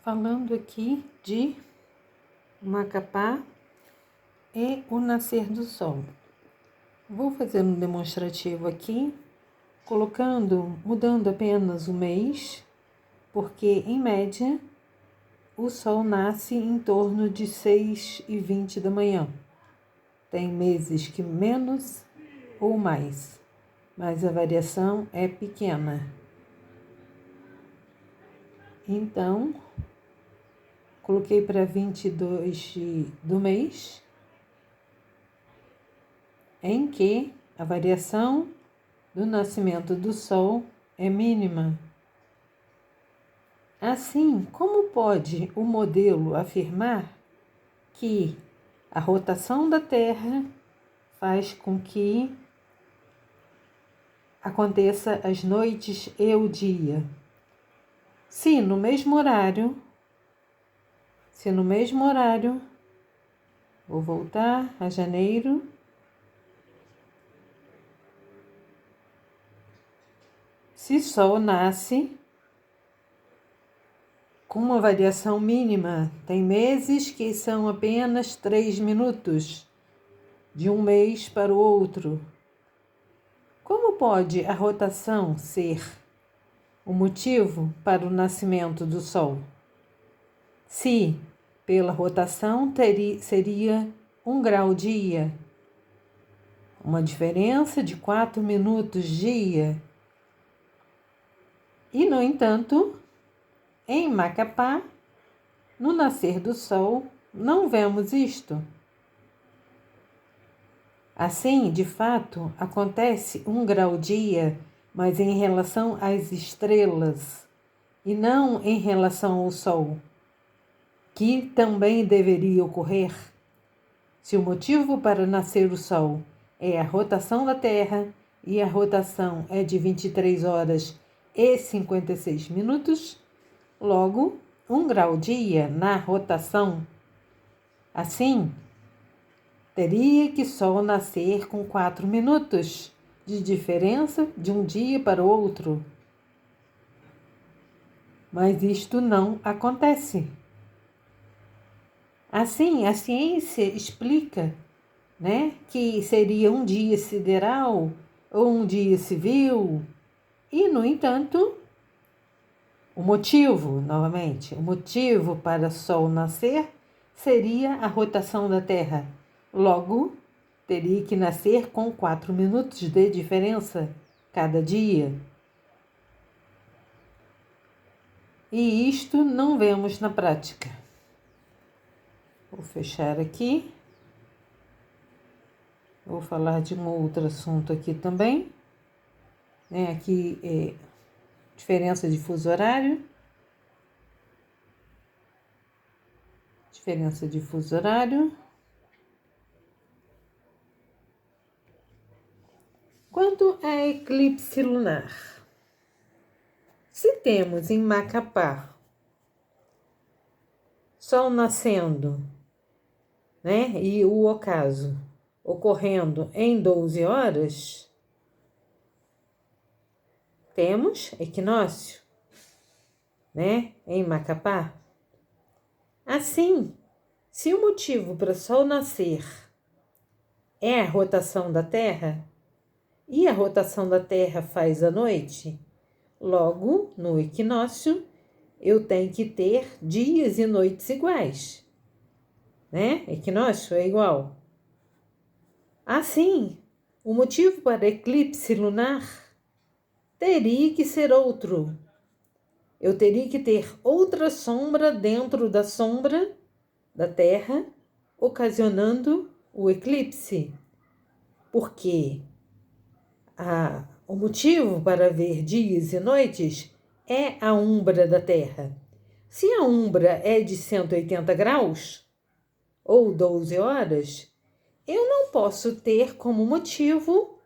Falando aqui de Macapá e o nascer do sol. Vou fazer um demonstrativo aqui, mudando apenas o mês, porque em média o sol nasce em torno de 6h20 da manhã. Tem meses que menos ou mais, mas a variação é pequena. Então, coloquei para 22 do mês, em que a variação do nascimento do Sol é mínima. Assim, como pode o modelo afirmar que a rotação da Terra faz com que aconteça as noites e o dia? Se no mesmo horário, vou voltar a janeiro, se Sol nasce com uma variação mínima, tem meses que são apenas 3 minutos de um mês para o outro. Como pode a rotação ser o motivo para o nascimento do Sol? Se pela rotação seria 1 grau dia, uma diferença de 4 minutos dia. E, no entanto, em Macapá, no nascer do Sol, não vemos isto. Assim, de fato, acontece 1 grau dia, mas em relação às estrelas, e não em relação ao Sol, que também deveria ocorrer. Se o motivo para nascer o Sol é a rotação da Terra, e a rotação é de 23 horas e 56 minutos, logo, 1 grau dia na rotação. Assim, teria que Sol nascer com 4 minutos de diferença de um dia para o outro. Mas isto não acontece. Assim, a ciência explica, que seria um dia sideral ou um dia civil. E, no entanto, o motivo para Sol nascer seria a rotação da Terra. Logo, teria que nascer com 4 minutos de diferença cada dia. E isto não vemos na prática. Vou fechar aqui. Vou falar de um outro assunto aqui também. Aqui é diferença de fuso horário. Quanto a eclipse lunar, se temos em Macapá Sol nascendo, e o ocaso ocorrendo em 12 horas, temos equinócio, em Macapá. Assim, se o motivo para Sol nascer é a rotação da Terra, e a rotação da Terra faz a noite, logo, no equinócio, eu tenho que ter dias e noites iguais, Equinócio é igual. Assim, o motivo para eclipse lunar teria que ser outro. Eu teria que ter outra sombra dentro da sombra da Terra, ocasionando o eclipse. Porque o motivo para ver dias e noites é a umbra da Terra. Se a umbra é de 180 graus, ou 12 horas, eu não posso ter como motivo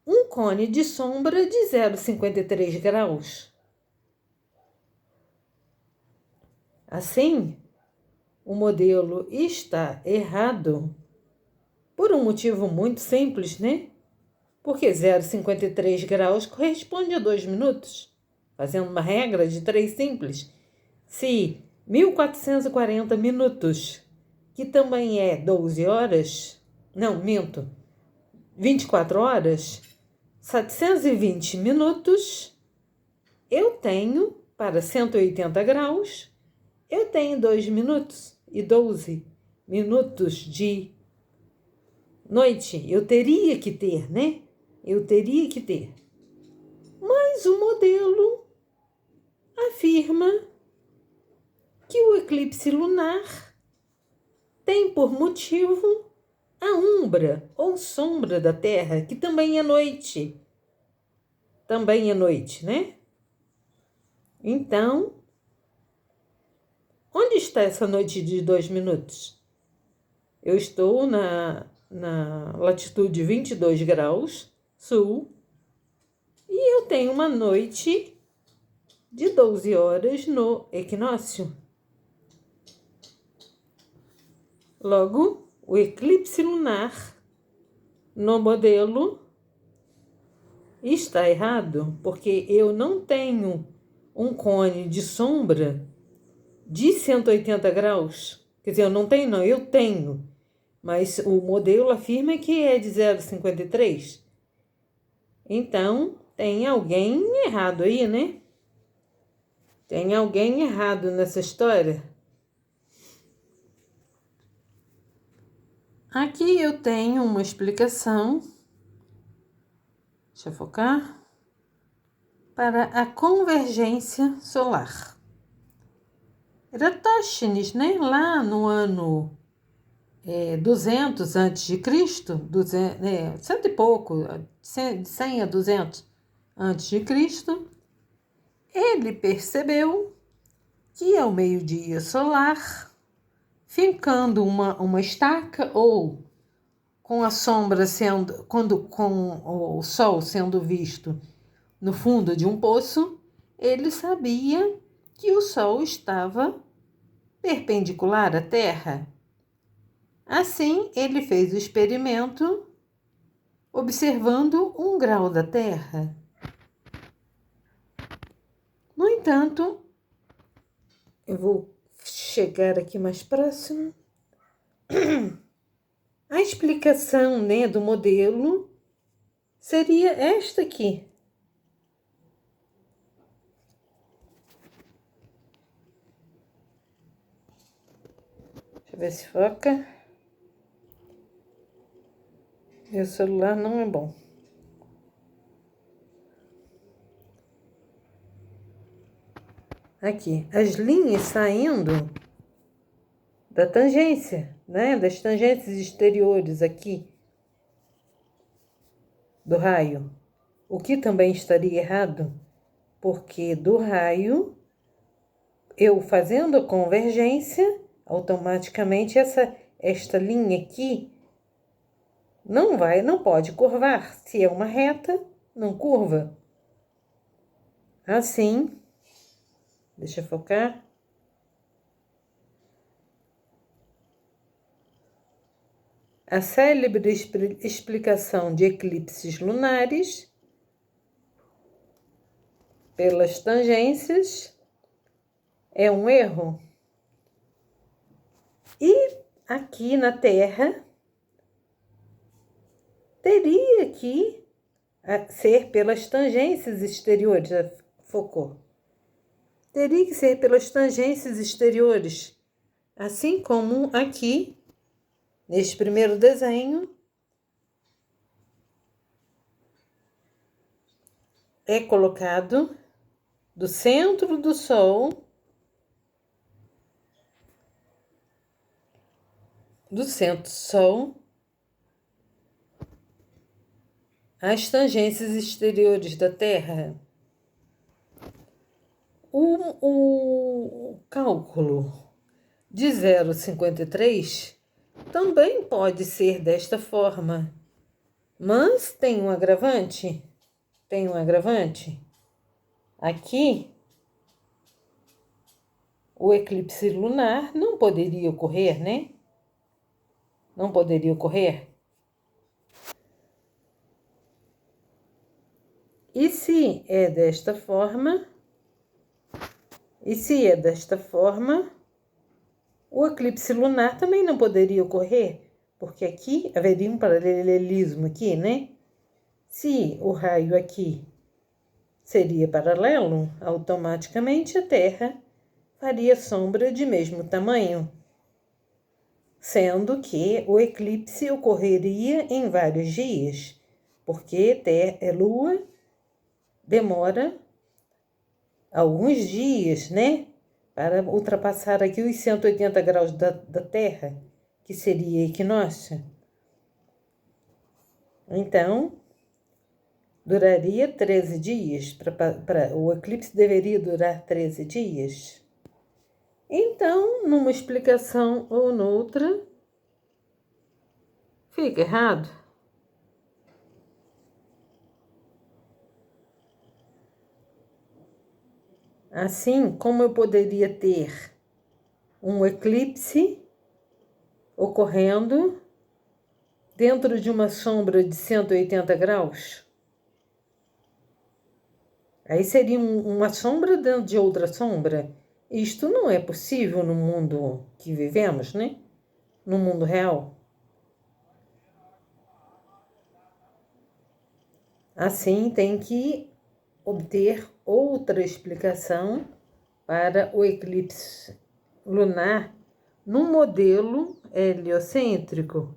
um cone de sombra de 0,53 graus. Assim, o modelo está errado por um motivo muito simples, Porque 0,53 graus corresponde a 2 minutos. fazendo uma regra de 3 simples, se 1440 minutos, que também é 12 horas, não, minto, 24 horas, 720 minutos, eu tenho, para 180 graus, eu tenho 2 minutos e 12 minutos de noite. Eu teria que ter, né? Eu teria que ter. Mas o modelo afirma que o eclipse lunar tem por motivo a umbra ou sombra da Terra, que também é noite. Também é noite, né? Então, onde está essa noite de 2 minutos? Eu estou na latitude 22 graus sul e eu tenho uma noite de 12 horas no equinócio. Logo, o eclipse lunar no modelo está errado, porque eu não tenho um cone de sombra de 180 graus. Quer dizer, eu não tenho, não, eu tenho. Mas o modelo afirma que é de 0,53. Então, tem alguém errado aí, né? Tem alguém errado nessa história. Aqui eu tenho uma explicação. Deixa eu focar. Para a convergência solar. Eratóstenes, né? Lá no ano 200 a.C., 100 e pouco, de 100 a 200 a.C., ele percebeu que ao meio-dia solar, fincando uma estaca ou com a sombra sendo, com o sol sendo visto no fundo de um poço, ele sabia que o sol estava perpendicular à Terra. Assim, ele fez o experimento observando 1 grau da Terra. No entanto, eu vou chegar aqui mais próximo. A explicação, né, do modelo seria esta aqui. Deixa eu ver se foca. Meu celular não é bom. Aqui, as linhas saindo da tangência, né? Das tangências exteriores aqui do raio. O que também estaria errado, porque do raio, eu fazendo a convergência, automaticamente esta linha aqui não pode curvar. Se é uma reta, não curva. Assim, deixa eu focar. A célebre explicação de eclipses lunares pelas tangências é um erro. E aqui na Terra teria que ser pelas tangências exteriores, focou. Teria que ser pelas tangências exteriores, assim como aqui, neste primeiro desenho, é colocado do centro do Sol, as tangências exteriores da Terra. O cálculo de 0,53 também pode ser desta forma, mas tem um agravante. Aqui, o eclipse lunar não poderia ocorrer, né? Não poderia ocorrer. E se é desta forma, E se é desta forma, o eclipse lunar também não poderia ocorrer, porque aqui haveria um paralelismo aqui, né? Se o raio aqui seria paralelo, automaticamente a Terra faria sombra de mesmo tamanho, sendo que o eclipse ocorreria em vários dias, porque Lua demora alguns dias, né, para ultrapassar aqui os 180 graus da Terra, que seria equinócio. Então, duraria 13 dias, o eclipse deveria durar 13 dias. Então, numa explicação ou noutra, fica errado. Assim, como eu poderia ter um eclipse ocorrendo dentro de uma sombra de 180 graus? Aí seria uma sombra dentro de outra sombra. Isto não é possível no mundo que vivemos, né? No mundo real. Assim, tem que obter outra explicação para o eclipse lunar num modelo heliocêntrico.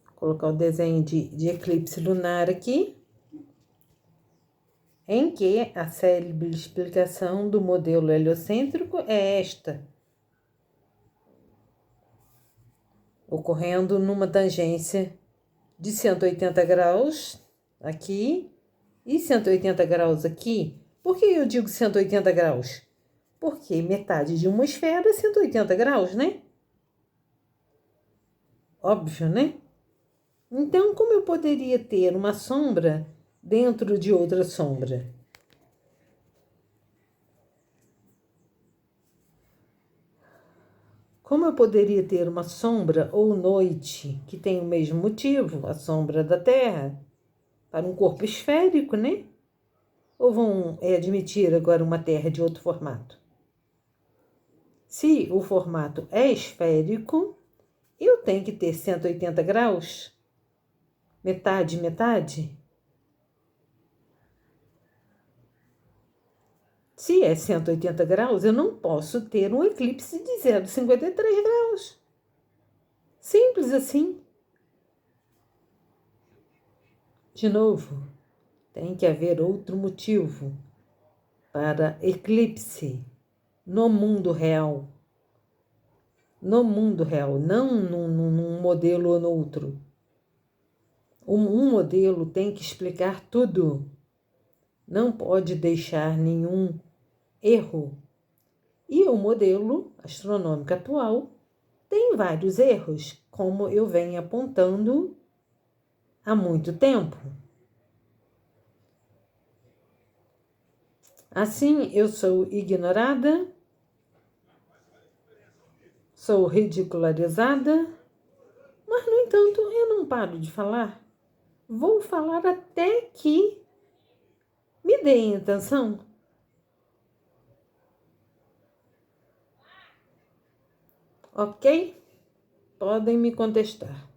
Vou colocar o desenho de eclipse lunar aqui, em que a célebre explicação do modelo heliocêntrico é esta: ocorrendo numa tangência de 180 graus aqui e 180 graus aqui. Por que eu digo 180 graus? Porque metade de uma esfera é 180 graus, né? Óbvio, né? Então, como eu poderia ter uma sombra dentro de outra sombra? Como eu poderia ter uma sombra ou noite que tem o mesmo motivo, a sombra da Terra, para um corpo esférico, né? Ou vão admitir agora uma Terra de outro formato? Se o formato é esférico, eu tenho que ter 180 graus? Metade, metade? Se é 180 graus, eu não posso ter um eclipse de 0,53 graus. Simples assim. De novo, tem que haver outro motivo para eclipse no mundo real. No mundo real, não num modelo ou no outro. Um modelo tem que explicar tudo. Não pode deixar nenhum erro. E o modelo astronômico atual tem vários erros, como eu venho apontando há muito tempo. Assim, eu sou ignorada, sou ridicularizada, mas, no entanto, eu não paro de falar. Vou falar até que me deem atenção. Ok? Podem me contestar.